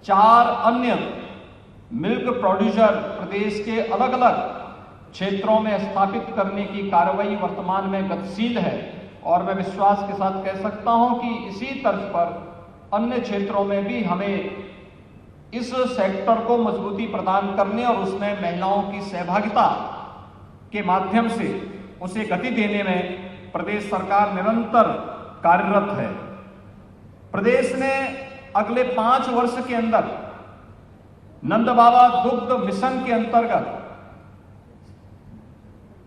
4 अन्य milk producer प्रदेश के अलग अलग क्षेत्रों में स्थापित करने की कार्रवाई वर्तमान में गतिशील है और मैं विश्वास के साथ कह सकता हूं कि इसी तर्ज पर अन्य क्षेत्रों में भी हमें इस सेक्टर को मजबूती प्रदान करने और उसमें महिलाओं की सहभागिता के माध्यम से उसे गति देने में प्रदेश सरकार निरंतर कार्यरत है। प्रदेश ने अगले 5 वर्ष के अंदर नंद बाबा दुग्ध मिशन के अंतर्गत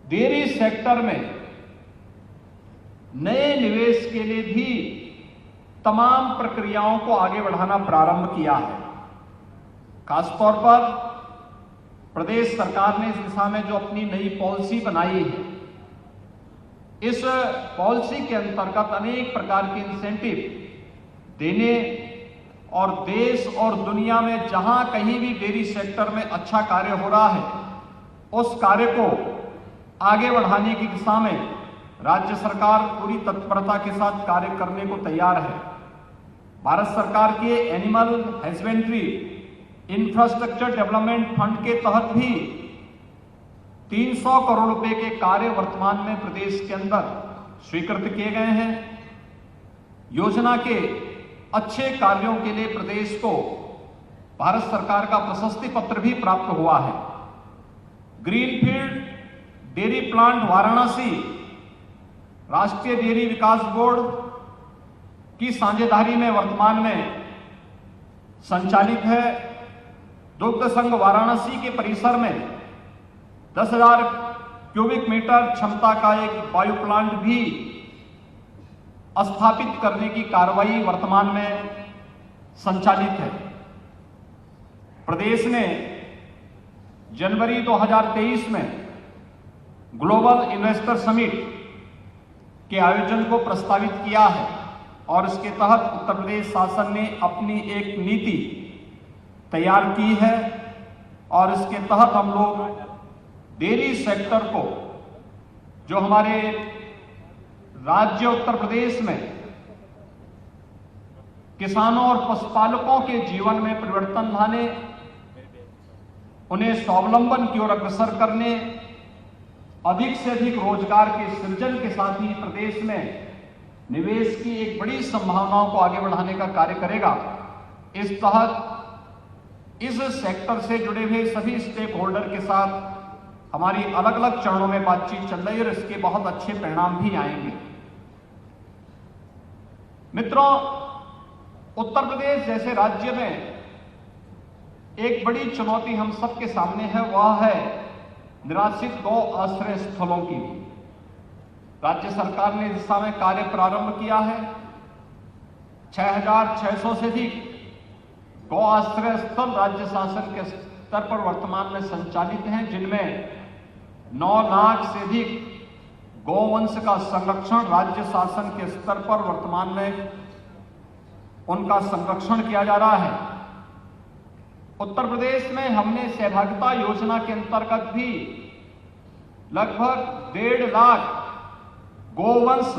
डेयरी सेक्टर में नए निवेश के लिए भी तमाम प्रक्रियाओं को आगे बढ़ाना प्रारंभ किया है। खासतौर पर प्रदेश सरकार ने इस दिशा में जो अपनी नई पॉलिसी बनाई है, इस पॉलिसी के अंतर्गत अनेक प्रकार के इंसेंटिव देने और देश और दुनिया में जहां कहीं भी डेयरी सेक्टर में अच्छा कार्य हो रहा है, उस कार्य को आगे बढ़ाने की दिशा में राज्य सरकार पूरी तत्परता के साथ कार्य करने को तैयार है। भारत सरकार के animal husbandry infrastructure development fund के तहत भी 300 करोड़ रुपए के कार्य वर्तमान में प्रदेश के अंदर स्वीकृत किए गए हैं। योजना के अच्छे कार्यों के लिए प्रदेश को भारत सरकार का प्रशस्ति पत्र भी प्राप्त हुआ है। ग्रीनफील्ड डेयरी प्लांट वाराणसी राष्ट्रीय डेयरी विकास बोर्ड की साझेदारी में वर्तमान में संचालित है। दुग्ध संघ वाराणसी के परिसर में 10,000 क्यूबिक मीटर क्षमता का एक बायो प्लांट भी स्थापित करने की कार्रवाई वर्तमान में संचालित है। प्रदेश ने जनवरी 2023 में ग्लोबल इन्वेस्टर समिट के आयोजन को प्रस्तावित किया है और इसके तहत उत्तर प्रदेश शासन ने अपनी एक नीति तैयार की है और इसके तहत हम लोग डेयरी सेक्टर को, जो हमारे राज्य उत्तर प्रदेश में किसानों और पशुपालकों के जीवन में परिवर्तन लाने, उन्हें स्वावलंबन की ओर अग्रसर करने, अधिक से अधिक रोजगार के सृजन के साथ ही प्रदेश में निवेश की एक बड़ी संभावनाओं को आगे बढ़ाने का कार्य करेगा। इस तहत इस सेक्टर से जुड़े हुए सभी स्टेक होल्डर के साथ हमारी अलग अलग चरणों में बातचीत चल रही है और इसके बहुत अच्छे परिणाम भी आएंगे। मित्रों, उत्तर प्रदेश जैसे राज्य में एक बड़ी चुनौती हम सबके सामने है, वह है निराश्रित गौ आश्रय स्थलों की। राज्य सरकार ने इस दिशा में कार्य प्रारंभ किया है। 6,600 से अधिक गौ आश्रय स्थल राज्य शासन के स्तर पर वर्तमान में संचालित हैं, जिनमें 9 लाख से अधिक गौवंश का संरक्षण राज्य शासन के स्तर पर वर्तमान में उनका संरक्षण किया जा रहा है। उत्तर प्रदेश में हमने सहभागिता योजना के अंतर्गत भी लगभग 1.5 लाख गोवंश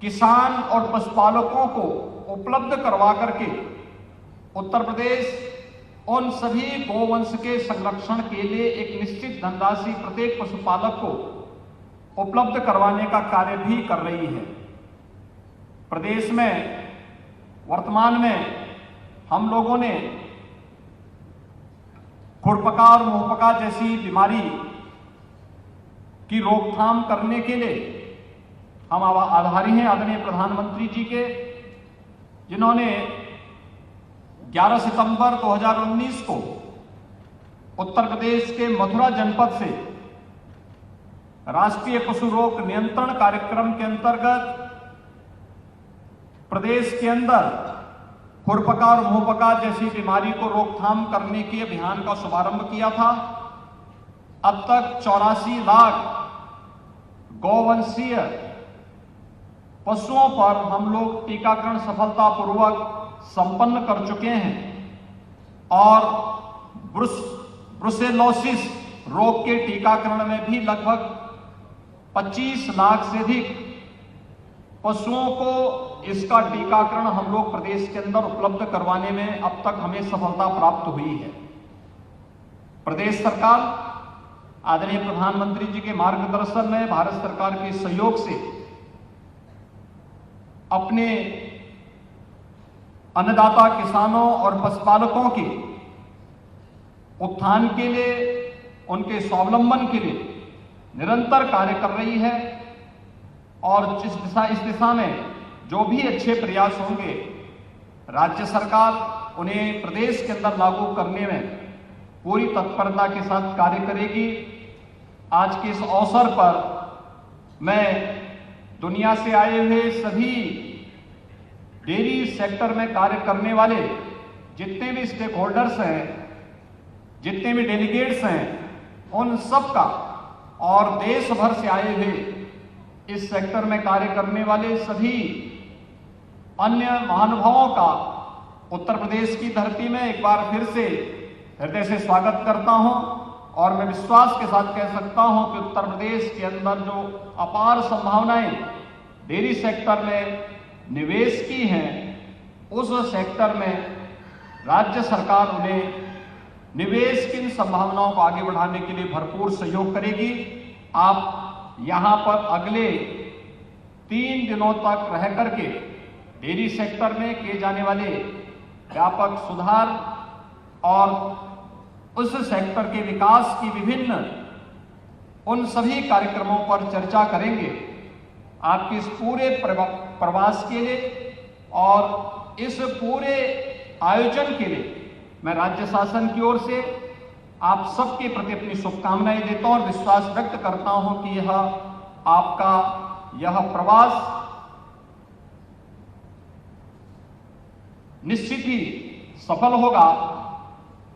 किसान और पशुपालकों को उपलब्ध करवा करके उत्तर प्रदेश उन सभी गोवंश के संरक्षण के लिए एक निश्चित धनराशि प्रत्येक पशुपालक को उपलब्ध करवाने का कार्य भी कर रही है। प्रदेश में वर्तमान में हम लोगों ने खुरपका और मुंहपका जैसी बीमारी की रोकथाम करने के लिए हम आभारी हैं आदरणीय प्रधानमंत्री जी के, जिन्होंने 11 सितंबर 2019 को उत्तर प्रदेश के मथुरा जनपद से राष्ट्रीय पशु रोग नियंत्रण कार्यक्रम के अंतर्गत प्रदेश के अंदर खुरपका और मुंहपका जैसी बीमारी को रोकथाम करने के अभियान का शुभारंभ किया था। अब तक 84 लाख गौवंशीय पशुओं पर हम लोग टीकाकरण सफलतापूर्वक संपन्न कर चुके हैं और ब्रुसेलोसिस रोग के टीकाकरण में भी लगभग 25 लाख से अधिक पशुओं को इसका टीकाकरण हम लोग प्रदेश के अंदर उपलब्ध करवाने में अब तक हमें सफलता प्राप्त हुई है। प्रदेश सरकार आदरणीय प्रधानमंत्री जी के मार्गदर्शन में, भारत सरकार के सहयोग से अपने अन्नदाता किसानों और पशुपालकों के उत्थान के लिए, उनके स्वावलंबन के लिए निरंतर कार्य कर रही है और इस दिशा में जो भी अच्छे प्रयास होंगे राज्य सरकार उन्हें प्रदेश के अंदर लागू करने में पूरी तत्परता के साथ कार्य करेगी। आज के इस अवसर पर मैं दुनिया से आए हुए सभी डेयरी सेक्टर में कार्य करने वाले जितने भी स्टेक होल्डर्स हैं, जितने भी डेलीगेट्स हैं, उन सब का और देश भर से आए हुए इस सेक्टर में कार्य करने वाले सभी अन्य महानुभावों का उत्तर प्रदेश की धरती में एक बार फिर से हृदय से स्वागत करता हूं और मैं विश्वास के साथ कह सकता हूं कि उत्तर प्रदेश के अंदर जो अपार संभावनाएं डेयरी सेक्टर में निवेश की हैं, उस सेक्टर में राज्य सरकार उन्हें निवेश की इन संभावनाओं को आगे बढ़ाने के लिए भरपूर सहयोग करेगी। आप यहां पर अगले 3 दिनों तक रह करके डेयरी सेक्टर में किए जाने वाले व्यापक सुधार और उस सेक्टर के विकास की विभिन्न उन सभी कार्यक्रमों पर चर्चा करेंगे। आपके इस पूरे प्रवास के लिए और इस पूरे आयोजन के लिए मैं राज्य शासन की ओर से आप सबके प्रति अपनी शुभकामनाएं देता हूं और विश्वास व्यक्त करता हूं कि यह आपका यह प्रवास निश्चित ही सफल होगा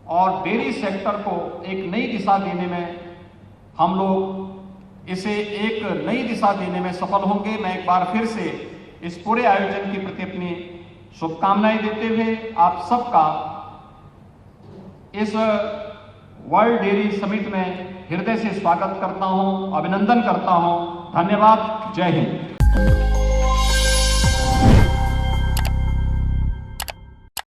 और डेयरी सेक्टर को एक नई दिशा देने में हम लोग इसे एक नई दिशा देने में सफल होंगे। मैं एक बार फिर से इस पूरे आयोजन के प्रति अपनी शुभकामनाएं देते हुए आप सबका इस वर्ल्ड डेयरी समिट में हृदय से स्वागत करता हूं, अभिनंदन करता हूं। धन्यवाद। जय हिंद।